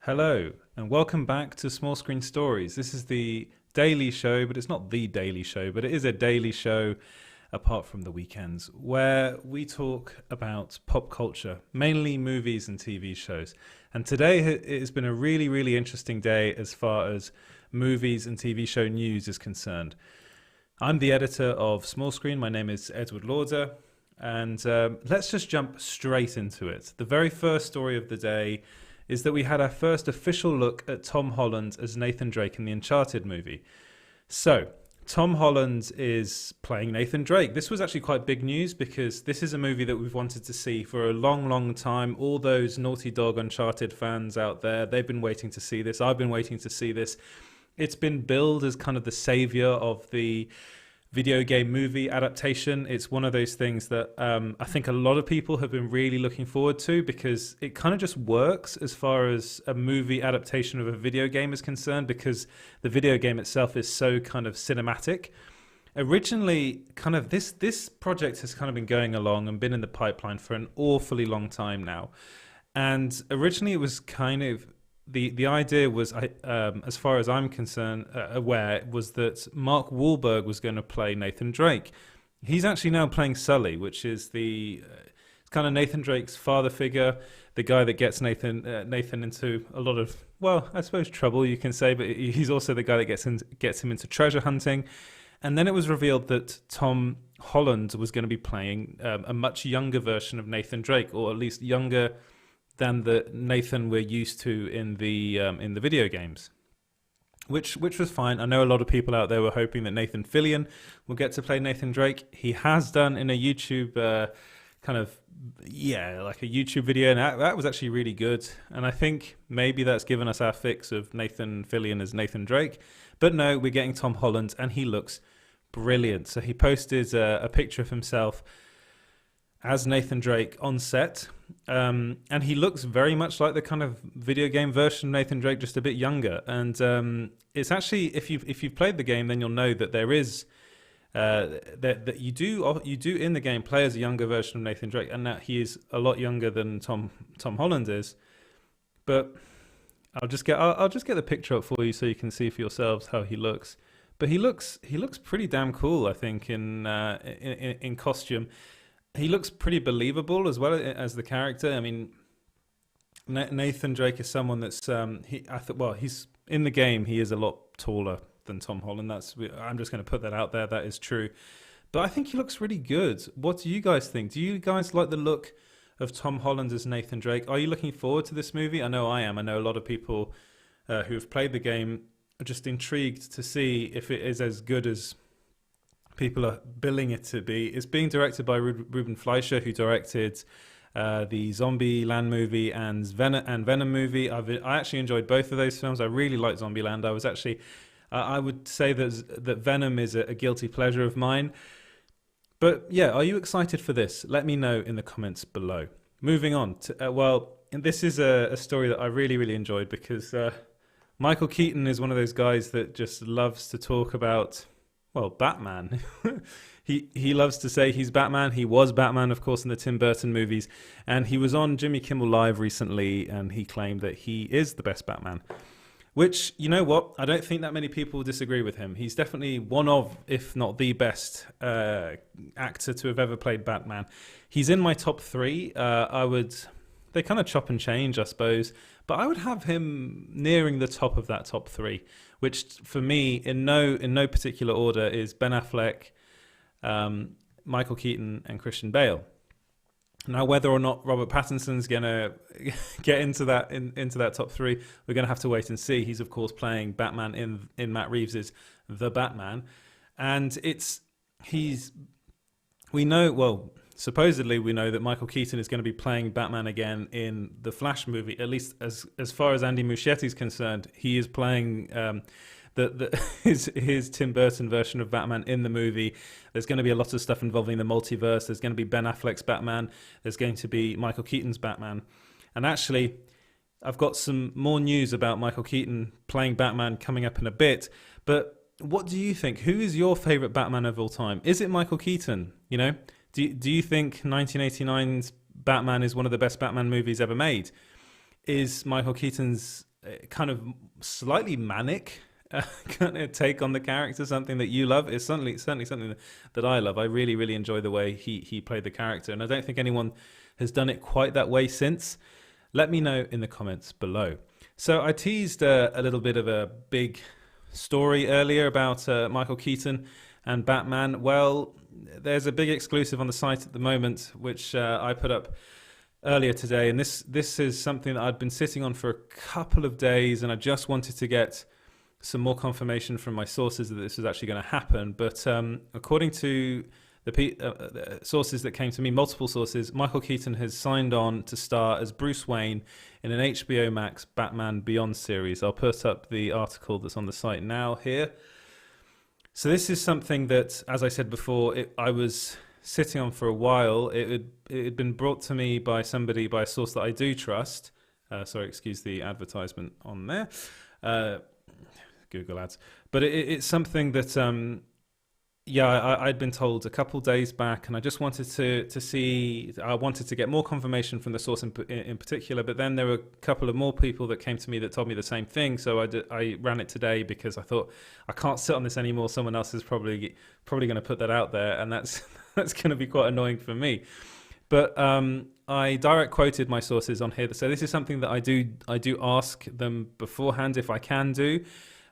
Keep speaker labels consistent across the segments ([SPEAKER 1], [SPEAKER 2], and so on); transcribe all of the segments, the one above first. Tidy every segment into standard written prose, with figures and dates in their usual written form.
[SPEAKER 1] Hello, and welcome back to Small Screen Stories. This is the daily show, but it's not the daily show, but it is a daily show apart from the weekends, where we talk about pop culture, mainly movies and TV shows. And today it has been a really, really interesting day as far as movies and TV show news is concerned. I'm the editor of Small Screen. My name is Edward Lauder, and let's just jump straight into it. The very first story of the day is that we had our first official look at Tom Holland as Nathan Drake in the Uncharted movie. So, Tom Holland is playing Nathan Drake. This was actually quite big news because this is a movie that we've wanted to see for a long, long time. All those Naughty Dog Uncharted fans out there, they've been waiting to see this. I've been waiting to see this. It's been billed as kind of the savior of the video game movie adaptation. It's one of those things that I think a lot of people have been really looking forward to because it kind of just works as far as a movie adaptation of a video game is concerned, because the video game itself is so kind of cinematic. Originally, kind of this project has kind of been going along and been in the pipeline for an awfully long time now. And originally it was kind of the idea was, as far as I'm concerned, aware, was that Mark Wahlberg was going to play Nathan Drake. He's actually now playing Sully, which is it's kind of Nathan Drake's father figure, the guy that gets Nathan into a lot of, well, I suppose trouble you can say, but he's also the guy that gets him into treasure hunting. And then it was revealed that Tom Holland was going to be playing a much younger version of Nathan Drake, or at least younger than the Nathan we're used to in the video games, which was fine. I know a lot of people out there were hoping that Nathan Fillion will get to play Nathan Drake. He has done in a YouTube like a YouTube video, and that was actually really good. And I think maybe that's given us our fix of Nathan Fillion as Nathan Drake. But no, we're getting Tom Holland, and he looks brilliant. So he posted a picture of himself as Nathan Drake on set, and he looks very much like the kind of video game version of Nathan Drake, just a bit younger. And it's actually, if you've played the game, then you'll know that there is that you do in the game play as a younger version of Nathan Drake, and that he is a lot younger than Tom Holland is. But I'll just get the picture up for you so you can see for yourselves how he looks. But he looks pretty damn cool, I think, in costume. He looks pretty believable as well as the character. I mean, Nathan Drake is someone that's he's in the game. He is a lot taller than Tom Holland. I'm just going to put that out there. That is true, but I think he looks really good. What do you guys think? Do you guys like the look of Tom Holland as Nathan Drake? Are you looking forward to this movie? I know I am. I know a lot of people who have played the game are just intrigued to see if it is as good as people are billing it to be. It's being directed by Ruben Fleischer, who directed the Zombieland movie and Venom movie. I actually enjoyed both of those films. I really liked Zombieland. I would say that Venom is a guilty pleasure of mine. But yeah, are you excited for this? Let me know in the comments below. Moving on to, this is a story that I really, really enjoyed because Michael Keaton is one of those guys that just loves to talk about, well, Batman. He loves to say he's Batman. He was Batman, of course, in the Tim Burton movies. And he was on Jimmy Kimmel Live recently, and he claimed that he is the best Batman. Which, you know what? I don't think that many people disagree with him. He's definitely one of, if not the best actor to have ever played Batman. He's in my top three. They kind of chop and change, I suppose. But I would have him nearing the top of that top three, which for me, in no particular order, is Ben Affleck, Michael Keaton, and Christian Bale. Now, whether or not Robert Pattinson's gonna get into that top three, we're gonna have to wait and see. He's of course playing Batman in Matt Reeves's The Batman, and supposedly we know that Michael Keaton is going to be playing Batman again in the Flash movie. At least as far as Andy Muschietti's concerned, he is playing his Tim Burton version of Batman in the movie. There's going to be a lot of stuff involving the multiverse. There's going to be Ben Affleck's Batman. There's going to be Michael Keaton's Batman. And actually, I've got some more news about Michael Keaton playing Batman coming up in a bit. But what do you think? Who is your favorite Batman of all time? Is it Michael Keaton? You know, do you think 1989's Batman is one of the best Batman movies ever made? Is Michael Keaton's kind of slightly manic kind of take on the character, something that you love. It's certainly something that I love. I really, really enjoy the way he played the character, and I don't think anyone has done it quite that way since. Let me know in the comments below. So I teased a little bit of a big story earlier about Michael Keaton and Batman. Well, there's a big exclusive on the site at the moment, which I put up earlier today, and this is something that I'd been sitting on for a couple of days, and I just wanted to get some more confirmation from my sources that this was actually going to happen. But according to the sources that came to me, multiple sources, Michael Keaton has signed on to star as Bruce Wayne in an HBO Max Batman Beyond series. I'll put up the article that's on the site now here. So this is something that, as I said before, I was sitting on for a while. It had been brought to me by somebody, by a source that I do trust. Sorry, excuse the advertisement on there. Google ads. But it's something that, I'd been told a couple days back, and I just wanted to see, I wanted to get more confirmation from the source in particular, but then there were a couple of more people that came to me that told me the same thing, so I ran it today because I thought, I can't sit on this anymore, someone else is probably going to put that out there, and that's going to be quite annoying for me. But I direct quoted my sources on here, so this is something that I do ask them beforehand if I can do.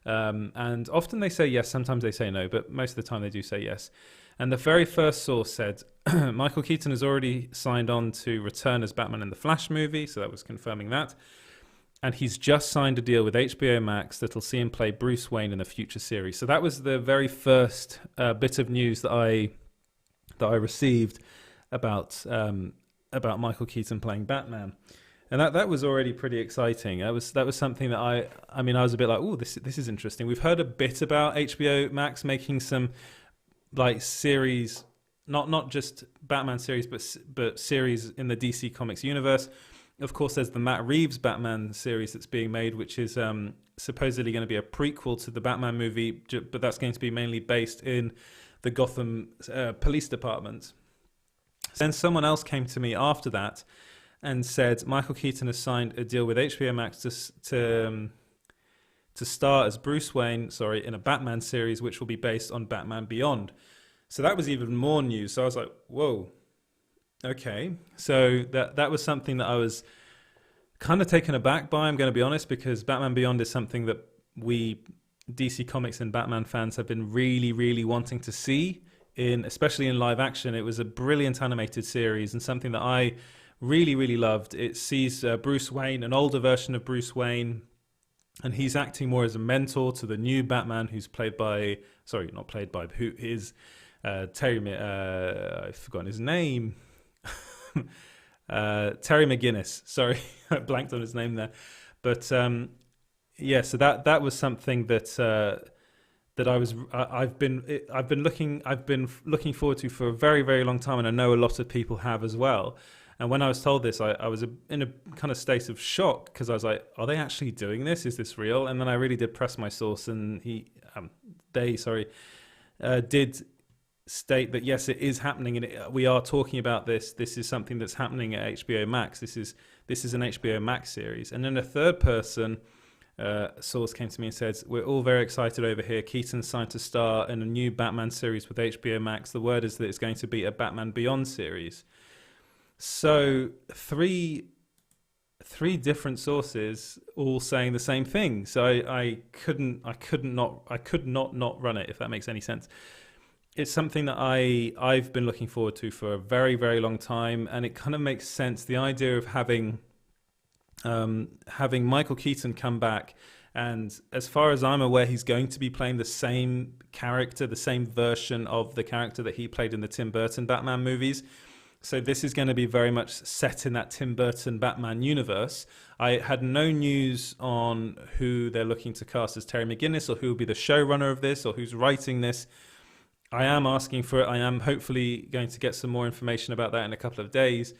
[SPEAKER 1] And often they say yes, sometimes they say no, but most of the time they do say yes. And the very first source said, Michael Keaton has already signed on to return as Batman in the Flash movie, so that was confirming that. And he's just signed a deal with HBO Max that'll see him play Bruce Wayne in a future series. So that was the very first bit of news that I received about Michael Keaton playing Batman. And that was already pretty exciting. That was something that I was a bit like, oh, this is interesting. We've heard a bit about HBO Max making some like series, not just Batman series, but series in the DC Comics universe. Of course, there's the Matt Reeves Batman series that's being made, which is supposedly going to be a prequel to the Batman movie, but that's going to be mainly based in the Gotham Police Department. Then someone else came to me after that and said Michael Keaton has signed a deal with HBO Max to star as Bruce Wayne, in a Batman series, which will be based on Batman Beyond. So that was even more news. So I was like, whoa, okay. So that was something that I was kind of taken aback by, I'm going to be honest, because Batman Beyond is something that we DC Comics and Batman fans have been really, really wanting to see, especially in live action. It was a brilliant animated series and something that I really, really loved. It sees Bruce Wayne, an older version of Bruce Wayne, and he's acting more as a mentor to the new Batman, who's played by, who is Terry, I've forgotten his name. Terry McGinnis. Sorry, I blanked on his name there. But so that was something that I've been looking forward to for a very, very long time, and I know a lot of people have as well. And when I was told this, I was in a kind of state of shock, because I was like, are they actually doing this? Is this real? And then I really did press my source, and they did state that yes, it is happening, and we are talking about this. This is something that's happening at HBO Max. This is an HBO Max series. And then a third person source came to me and said, we're all very excited over here. Keaton's signed to star in a new Batman series with HBO Max. The word is that it's going to be a Batman Beyond series. So three different sources all saying the same thing. So I could not run it, if that makes any sense. It's something that I've been looking forward to for a very, very long time, and it kind of makes sense. The idea of having Michael Keaton come back, and as far as I'm aware, he's going to be playing the same character, the same version of the character that he played in the Tim Burton Batman movies. So this is going to be very much set in that Tim Burton Batman universe. I had no news on who they're looking to cast as Terry McGinnis, or who will be the showrunner of this, or who's writing this. I am asking for it. I am hopefully going to get some more information about that in a couple of days.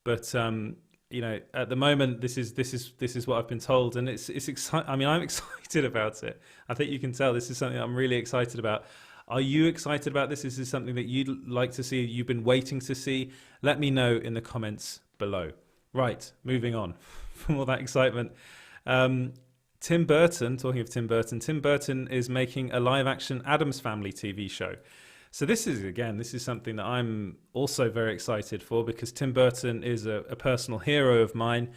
[SPEAKER 1] But at the moment, this is what I've been told, and it's exciting. I mean, I'm excited about it. I think you can tell this is something I'm really excited about. Are you excited about this? Is this something that you'd like to see, you've been waiting to see? Let me know in the comments below. Right, moving on from all that excitement. Tim Burton, talking of Tim Burton is making a live-action Addams Family TV show. So this is something that I'm also very excited for, because Tim Burton is a personal hero of mine.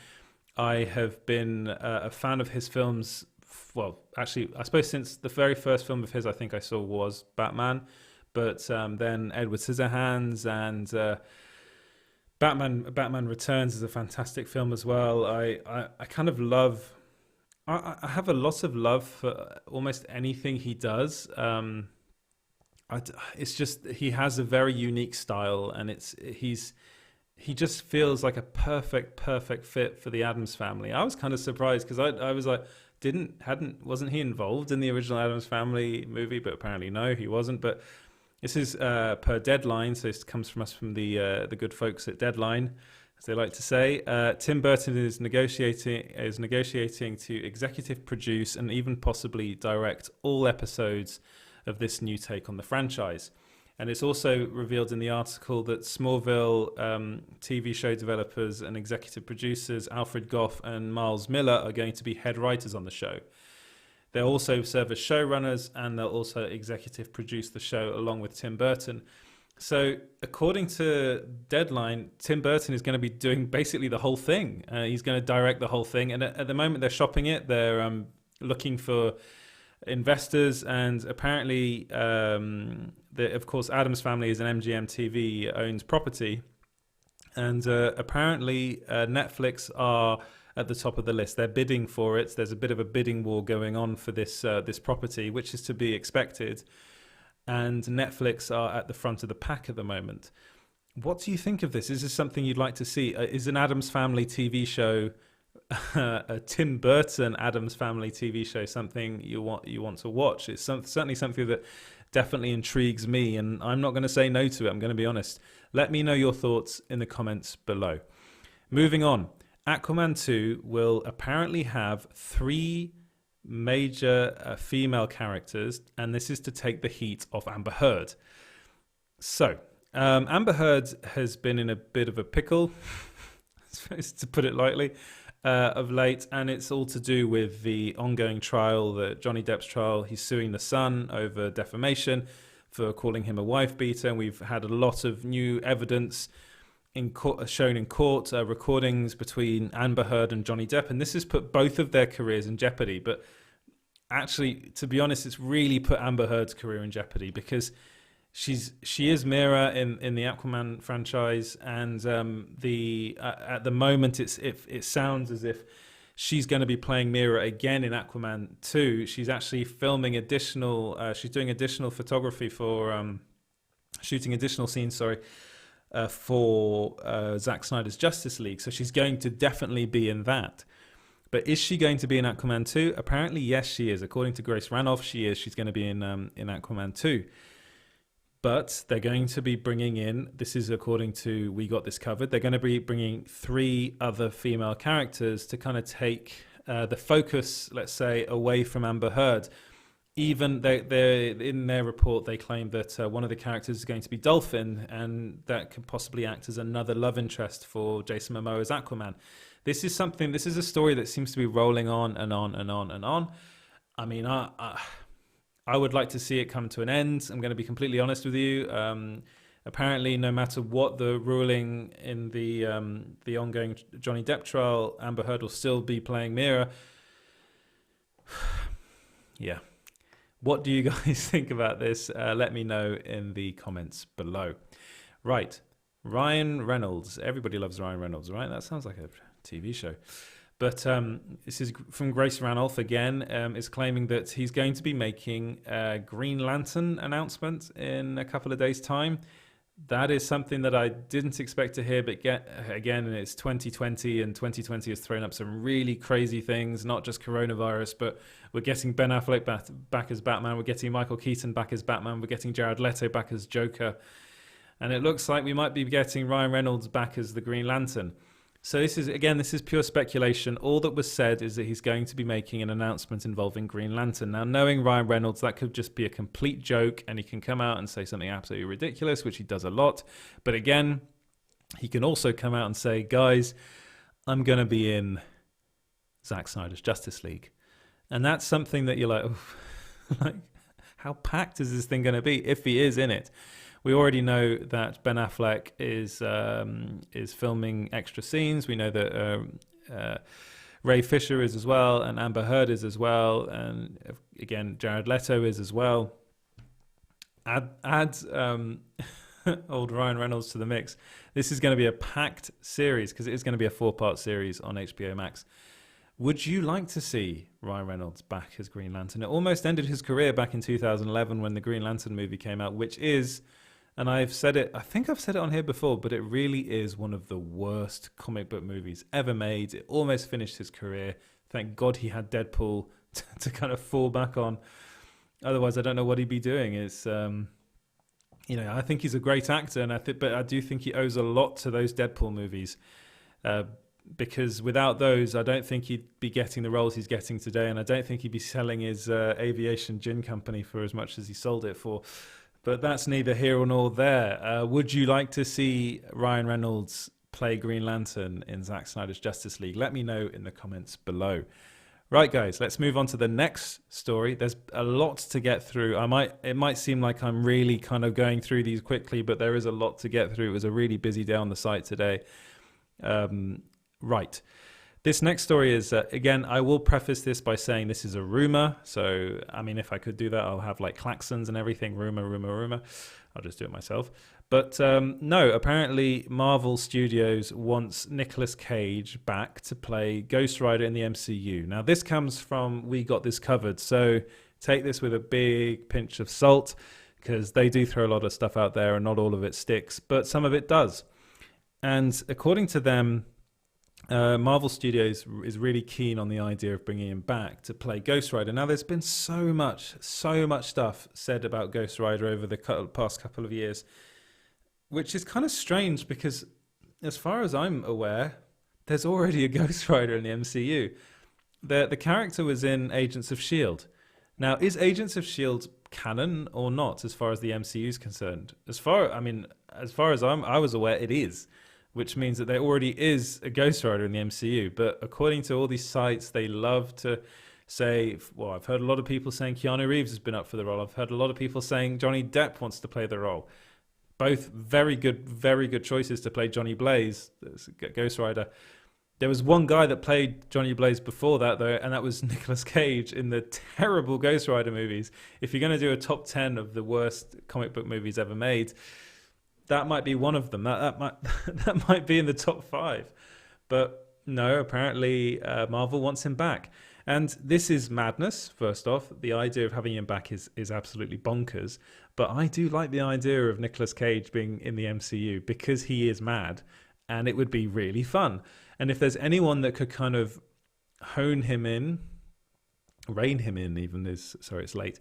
[SPEAKER 1] I have been a fan of his films. Well, actually, I suppose since the very first film of his I think I saw was Batman, but then Edward Scissorhands and Batman Returns is a fantastic film as well. I kind of love. I have a lot of love for almost anything he does. It's just he has a very unique style, and he just feels like a perfect fit for the Addams Family. I was kind of surprised because I was like, wasn't he involved in the original Addams Family movie? But apparently no, he wasn't. But this is per Deadline, so this comes from us from the good folks at Deadline, as they like to say. Tim Burton is negotiating to executive produce and even possibly direct all episodes of this new take on the franchise. And it's also revealed in the article that Smallville TV show developers and executive producers Alfred Goff and Miles Miller are going to be head writers on the show. They'll also serve as showrunners, and they'll also executive produce the show along with Tim Burton. So according to Deadline, Tim Burton is going to be doing basically the whole thing. He's going to direct the whole thing. And at the moment they're shopping it. They're looking for investors, and apparently of course Addams Family is an MGM TV owned property, and apparently Netflix are at the top of the list. They're bidding for it. There's a bit of a bidding war going on for this property, which is to be expected, and Netflix are at the front of the pack at the moment. What do you think of this? Is this something you'd like to see? Is an Addams Family TV show, a Tim Burton Addams Family TV show, something you want to watch? It's certainly something that definitely intrigues me, and I'm not going to say no to it. I'm going to be honest. Let me know your thoughts in the comments below. Moving on, Aquaman 2 will apparently have 3 major female characters, and this is to take the heat off Amber Heard. So Amber Heard has been in a bit of a pickle, to put it lightly, of late, and it's all to do with the ongoing trial, the Johnny Depp's trial. He's suing The Sun over defamation for calling him a wife beater, and we've had a lot of new evidence in court, shown in court, recordings between Amber Heard and Johnny Depp, and this has put both of their careers in jeopardy. But actually, to be honest, it's really put Amber Heard's career in jeopardy, because she is Mera in the Aquaman franchise, and at the moment it sounds as if she's going to be playing Mera again in Aquaman 2. She's actually filming she's doing additional photography for shooting additional scenes, for Zack Snyder's Justice League. So she's going to definitely be in that. But is she going to be in Aquaman 2? Apparently, yes, she is. According to Grace Ranoff, she is. She's going to be in Aquaman 2. But they're going to be bringing in, this is according to We Got This Covered, they're going to be bringing 3 other female characters to kind of take the focus, let's say, away from Amber Heard. Even they in their report, they claim that one of the characters is going to be Dolphin, and that could possibly act as another love interest for Jason Momoa's Aquaman. This is a story that seems to be rolling on and on and on and on. I mean, I would like to see it come to an end. I'm going to be completely honest with you. Apparently, no matter what the ruling in the ongoing Johnny Depp trial, Amber Heard will still be playing Mera. Yeah. What do you guys think about this? Let me know in the comments below. Right. Ryan Reynolds. Everybody loves Ryan Reynolds, right? That sounds like a TV show. But this is from Grace Ranoff again, is claiming that he's going to be making a Green Lantern announcement in a couple of days' time. That is something that I didn't expect to hear, but again, it's 2020, and 2020 has thrown up some really crazy things, not just coronavirus, but we're getting Ben Affleck back as Batman, we're getting Michael Keaton back as Batman, we're getting Jared Leto back as Joker, and it looks like we might be getting Ryan Reynolds back as the Green Lantern. So this is pure speculation. All that was said is that he's going to be making an announcement involving Green Lantern. Now, knowing Ryan Reynolds, that could just be a complete joke, and he can come out and say something absolutely ridiculous, which he does a lot. But again, he can also come out and say, guys, I'm going to be in Zack Snyder's Justice League. And that's something that you're like, oof, like, how packed is this thing going to be if he is in it? We already know that Ben Affleck is filming extra scenes. We know that Ray Fisher is as well, and Amber Heard is as well, and again Jared Leto is as well. Add old Ryan Reynolds to the mix. This is going to be a packed series because it is going to be a 4-part series on HBO Max. Would you like to see Ryan Reynolds back as Green Lantern? It almost ended his career back in 2011 when the Green Lantern movie came out, which is, and I've said it, I think I've said it on here before, but it really is one of the worst comic book movies ever made. It almost finished his career. Thank God he had Deadpool to kind of fall back on. Otherwise, I don't know what he'd be doing. It's, I think he's a great actor, and but I do think he owes a lot to those Deadpool movies. Because without those, I don't think he'd be getting the roles he's getting today, and I don't think he'd be selling his aviation gin company for as much as he sold it for. But that's neither here nor there. Would you like to see Ryan Reynolds play Green Lantern in Zack Snyder's Justice League? Let me know in the comments below. Right, guys, let's move on to the next story. There's a lot to get through. It might seem like I'm really kind of going through these quickly, but there is a lot to get through. It was a really busy day on the site today. Right. This next story is, again, I will preface this by saying this is a rumor. So, I mean, if I could do that, I'll have like klaxons and everything. Rumor. I'll just do it myself. But no, apparently Marvel Studios wants Nicolas Cage back to play Ghost Rider in the MCU. Now, this comes from We Got This Covered. So take this with a big pinch of salt because they do throw a lot of stuff out there and not all of it sticks, but some of it does. And according to them, Marvel Studios is really keen on the idea of bringing him back to play Ghost Rider. Now, there's been so much stuff said about Ghost Rider over the past couple of years, which is kind of strange because, as far as I'm aware, there's already a Ghost Rider in the MCU. The character was in Agents of S.H.I.E.L.D. Now, is Agents of S.H.I.E.L.D. canon or not, as far as the MCU is concerned? As far as I was aware, it is. Which means that there already is a Ghost Rider in the MCU. But according to all these sites, they love to say, well, I've heard a lot of people saying Keanu Reeves has been up for the role. I've heard a lot of people saying Johnny Depp wants to play the role. Both very good choices to play Johnny Blaze, Ghost Rider. There was one guy that played Johnny Blaze before that, though, and that was Nicolas Cage in the terrible Ghost Rider movies. If you're going to do a top 10 of the worst comic book movies ever made, that might be one of them. That might be in the top 5. But no, apparently Marvel wants him back. And this is madness, first off. The idea of having him back is absolutely bonkers. But I do like the idea of Nicolas Cage being in the MCU because he is mad. And it would be really fun. And if there's anyone that could kind of rein him in even is, sorry, it's late.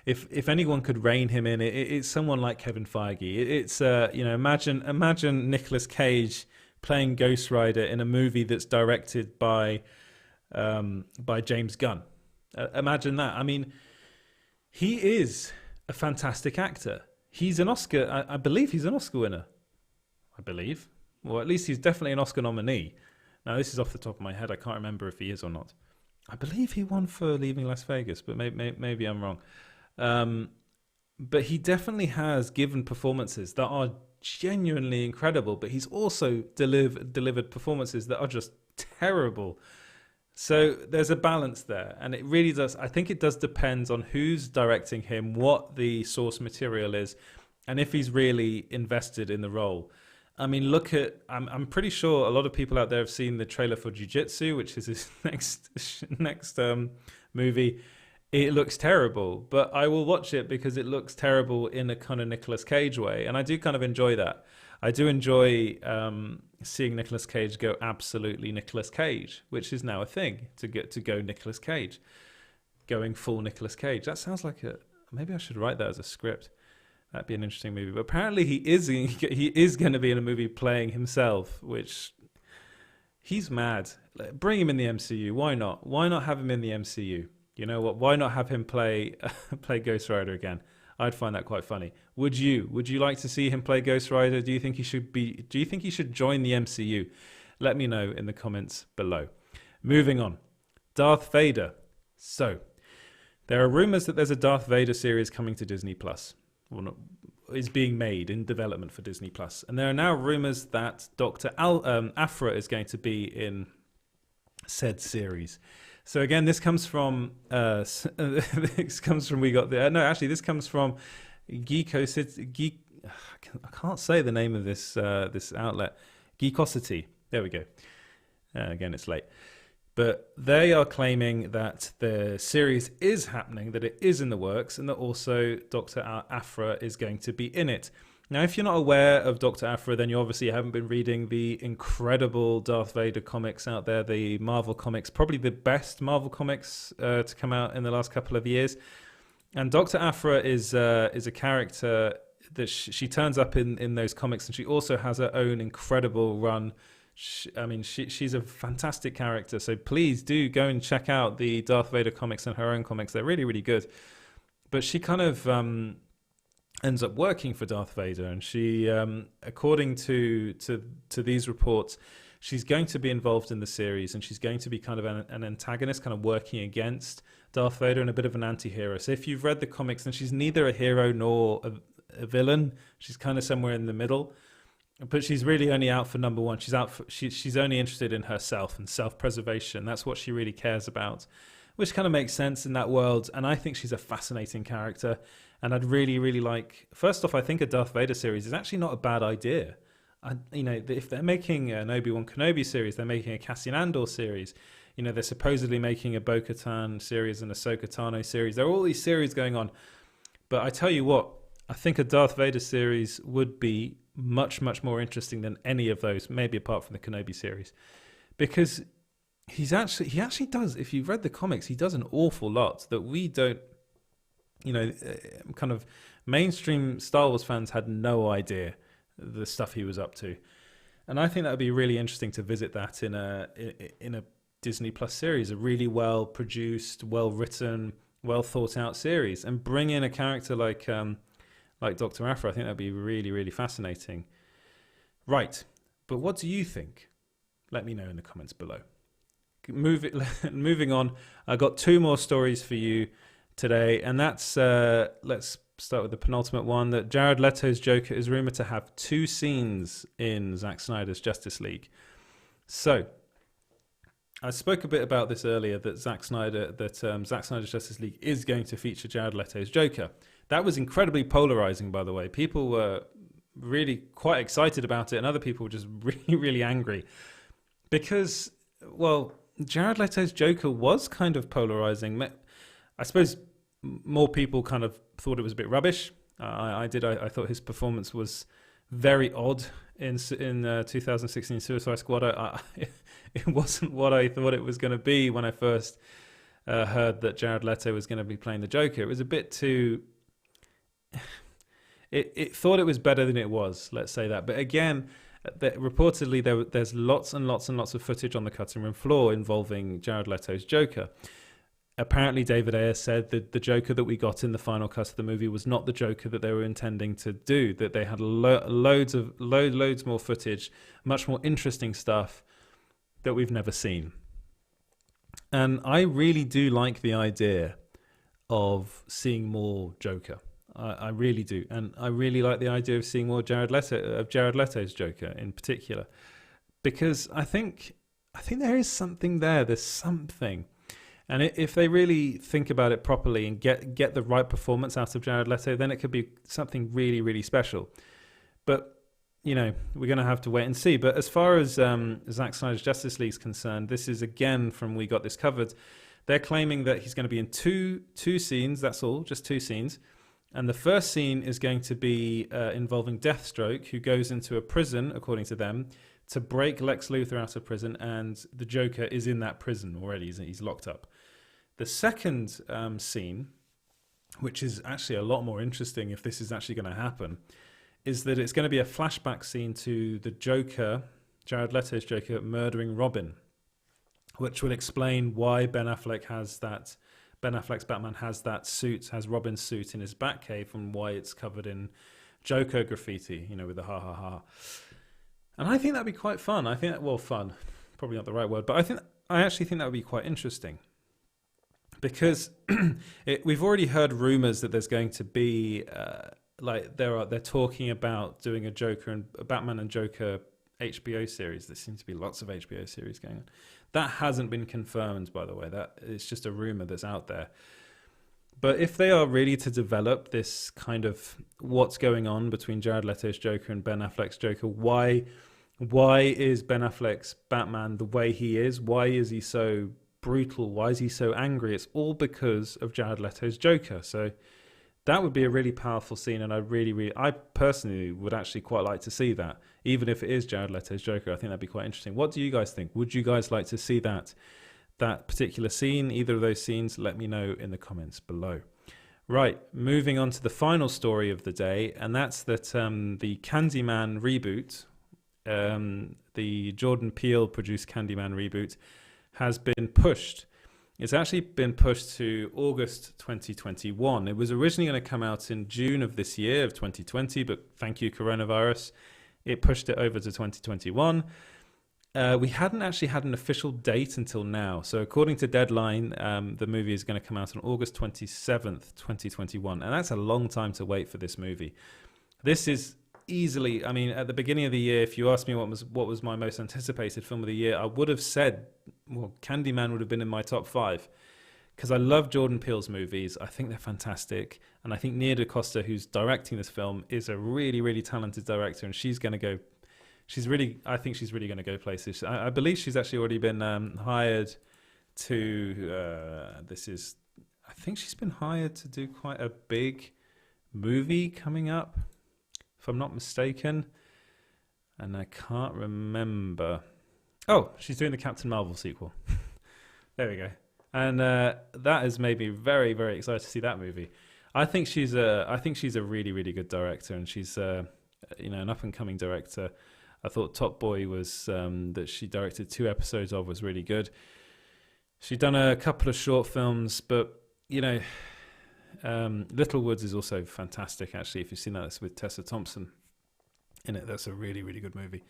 [SPEAKER 1] If anyone could rein him in, it's someone like Kevin Feige. It's imagine Nicolas Cage playing Ghost Rider in a movie that's directed by James Gunn. Imagine that. I mean, he is a fantastic actor. He's an Oscar. I believe he's an Oscar winner. I believe, or at least he's definitely an Oscar nominee. Now, this is off the top of my head. I can't remember if he is or not. I believe he won for Leaving Las Vegas, but maybe I'm wrong. But he definitely has given performances that are genuinely incredible, but he's also delivered performances that are just terrible. So there's a balance there, and it really does. I think it does depend on who's directing him, what the source material is, and if he's really invested in the role. I mean, I'm pretty sure a lot of people out there have seen the trailer for Jiu-Jitsu, which is his next movie. It looks terrible, but I will watch it because it looks terrible in a kind of Nicolas Cage way, and I do kind of enjoy that. I do enjoy seeing Nicolas Cage go absolutely Nicolas Cage, which is now a thing, to go Nicolas Cage, going full Nicolas Cage. That sounds like maybe I should write that as a script. That'd be an interesting movie. But apparently he is going to be in a movie playing himself, which he's mad. Bring him in the MCU. Why not? Why not have him in the MCU? You know what? Why not have him play Ghost Rider again? I'd find that quite funny. Would you? Would you like to see him play Ghost Rider? Do you think he should join the MCU? Let me know in the comments below. Moving on. Darth Vader. So, there are rumors that there's a Darth Vader series coming to Disney Plus. Well, not, is being made in development for Disney Plus, and there are now rumors that Aphra is going to be in said series. So again, this comes from this comes from this comes from Geeko City. I can't say the name of this outlet, Geekosity. There we go. Again, it's late. But they are claiming that the series is happening, that it is in the works, and that also Dr. Aphra is going to be in it. Now, if you're not aware of Dr. Aphra, then you obviously haven't been reading the incredible Darth Vader comics out there, the Marvel comics, probably the best Marvel comics to come out in the last couple of years. And Dr. Aphra is a character that she turns up in those comics, and she also has her own incredible run. She's a fantastic character, so please do go and check out the Darth Vader comics and her own comics. They're really, really good. But she kind of ends up working for Darth Vader, and she, according to these reports, she's going to be involved in the series, and she's going to be kind of an antagonist, kind of working against Darth Vader and a bit of an anti-hero. So if you've read the comics, then she's neither a hero nor a villain. She's kind of somewhere in the middle. But she's really only out for number one. She's only interested in herself and self-preservation. That's what she really cares about, which kind of makes sense in that world. And I think she's a fascinating character. And I'd really, really like... First off, I think a Darth Vader series is actually not a bad idea. If they're making an Obi-Wan Kenobi series, they're making a Cassian Andor series. They're supposedly making a Bo-Katan series and a Ahsoka Tano series. There are all these series going on. But I tell you what, I think a Darth Vader series would be much, much more interesting than any of those, maybe apart from the Kenobi series, because he actually does, if you've read the comics, he does an awful lot that we don't, kind of mainstream Star Wars fans had no idea the stuff he was up to. And I think that would be really interesting to visit that in a Disney Plus series, a really well produced, well written, well thought out series, and bring in a character like Dr. Aphra. I think that'd be really, really fascinating. Right. But what do you think? Let me know in the comments below. Moving on, I got two more stories for you today, and that's let's start with the penultimate one, that Jared Leto's Joker is rumored to have 2 scenes in Zack Snyder's Justice League. So I spoke a bit about this earlier, that Zack Snyder's Justice League is going to feature Jared Leto's Joker. That was incredibly polarizing, by the way. People were really quite excited about it, and other people were just really, really angry. Because, well, Jared Leto's Joker was kind of polarizing. I suppose more people kind of thought it was a bit rubbish. I thought his performance was very odd in 2016 Suicide Squad. It wasn't what I thought it was going to be when I first heard that Jared Leto was going to be playing the Joker. It was a bit too... It thought it was better than it was, let's say that. But again, reportedly there's lots and lots and lots of footage on the cutting room floor involving Jared Leto's Joker. Apparently David Ayer said that the Joker that we got in the final cut of the movie was not the Joker that they were intending to do, that they had loads more footage, much more interesting stuff that we've never seen. And I really do like the idea of seeing more Joker. I really do. And I really like the idea of seeing more Jared Leto's Joker in particular, because I think there is something there. There's something. And if they really think about it properly and get the right performance out of Jared Leto, then it could be something really, really special. But, we're going to have to wait and see. But as far as Zack Snyder's Justice League is concerned, this is again from We Got This Covered. They're claiming that he's going to be in two scenes, that's all, just 2 scenes. And the first scene is going to be involving Deathstroke, who goes into a prison, according to them, to break Lex Luthor out of prison, and the Joker is in that prison already. He's locked up. The second scene, which is actually a lot more interesting if this is actually going to happen, is that it's going to be a flashback scene to the Joker, Jared Leto's Joker, murdering Robin, which will explain why Ben Affleck's Batman has that suit, has Robin's suit in his Batcave, and why it's covered in Joker graffiti, with the ha ha ha. And I think that'd be quite fun. Fun, probably not the right word, but I actually think that would be quite interesting. because we've already heard rumors that there's going to be they're talking about doing a Batman and Joker HBO series. There seems to be lots of HBO series going on. That hasn't been confirmed, by the way. That it's just a rumor that's out there. But if they are really to develop this kind of what's going on between Jared Leto's Joker and Ben Affleck's Joker, why is Ben Affleck's Batman the way he is? Why is he so brutal? Why is he so angry? It's all because of Jared Leto's Joker. So that would be a really powerful scene, and I personally would actually quite like to see that, even if it is Jared Leto's Joker. I think that'd be quite interesting. What do you guys think? Would you guys like to see that particular scene, either of those scenes? Let me know in the comments below. Right, moving on to the final story of the day, and that's that the Candyman reboot, the Jordan Peele produced Candyman reboot, has been pushed. It's actually been pushed to August 2021. It was originally going to come out in June of this year, of 2020, but thank you, coronavirus, it pushed it over to 2021. We hadn't actually had an official date until now. So according to Deadline, the movie is going to come out on August 27th, 2021. And that's a long time to wait for this movie. This is easily, I mean, at the beginning of the year, if you asked me what was my most anticipated film of the year, I would have said, well, Candyman would have been in my top 5. Because I love Jordan Peele's movies. I think they're fantastic. And I think Nia DaCosta, who's directing this film, is a really, really talented director. And she's going to go... I think she's really going to go places. I believe she's actually already been hired to, I think she's been hired to do quite a big movie coming up, if I'm not mistaken. And I can't remember. Oh, she's doing the Captain Marvel sequel. There we go. And that has made me very, very excited to see that movie. I think she's a really, really good director, and she's an up and coming director. I thought Top Boy was that she directed 2 episodes of was really good. She'd done a couple of short films, but Little Woods is also fantastic. Actually, if you've seen that, it's with Tessa Thompson in it. That's a really, really good movie.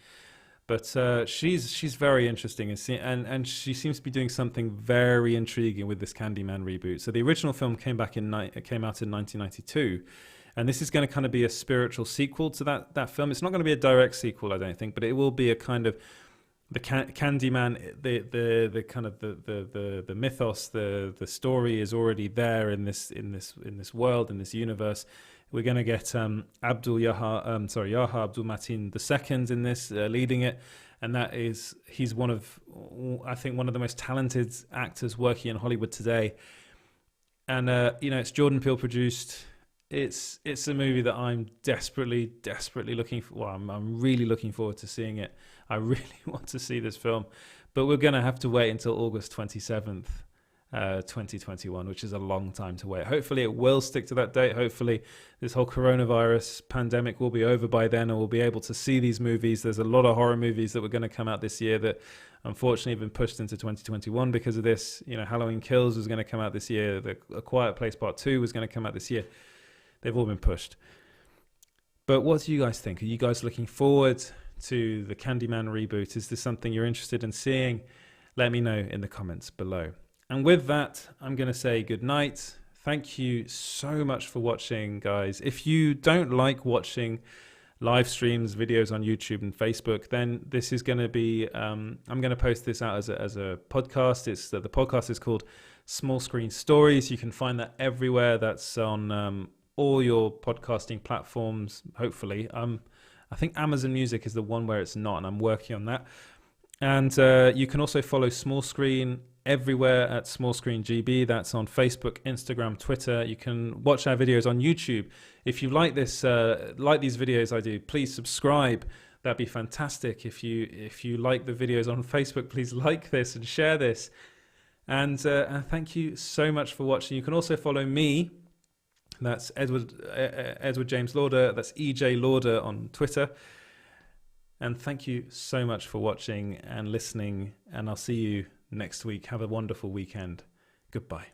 [SPEAKER 1] But she's very interesting, and she seems to be doing something very intriguing with this Candyman reboot. So the original film came out in 1992. And this is going to kind of be a spiritual sequel to that film. It's not going to be a direct sequel, I don't think, but it will be a kind of the Candyman, the kind of the mythos, the story is already there in this world, in this universe. We're going to get Yaha Abdul Mateen II in this, leading it, and he's one of the most talented actors working in Hollywood today. And it's Jordan Peele produced. It's a movie that I'm desperately looking for. Well, I'm really looking forward to seeing it. I really want to see this film, but we're going to have to wait until August 27th, 2021, which is a long time to wait. Hopefully it will stick to that date. Hopefully this whole coronavirus pandemic will be over by then, and we'll be able to see these movies. There's a lot of horror movies that were going to come out this year that unfortunately have been pushed into 2021 because of this. Halloween Kills was going to come out this year. A Quiet Place Part 2 was going to come out this year. They've all been pushed. But what do you guys think? Are you guys looking forward to the Candyman reboot? Is this something you're interested in seeing? Let me know in the comments below. And with that, I'm going to say good night. Thank you so much for watching, guys. If you don't like watching live streams, videos on YouTube and Facebook, then this is going to be, I'm going to post this out as a podcast. The podcast is called Small Screen Stories. You can find that everywhere. That's on all your podcasting platforms, hopefully. I think Amazon Music is the one where it's not, and I'm working on that. And you can also follow Small Screen everywhere at Small Screen GB. That's on Facebook, Instagram, Twitter. You can watch our videos on YouTube. If you like these videos I do, please subscribe. That'd be fantastic. If you like the videos on Facebook, please like this and share this. And thank you so much for watching. You can also follow me. That's Edward James Lauder. That's EJ Lauder on Twitter. And thank you so much for watching and listening. And I'll see you next week. Have a wonderful weekend. Goodbye.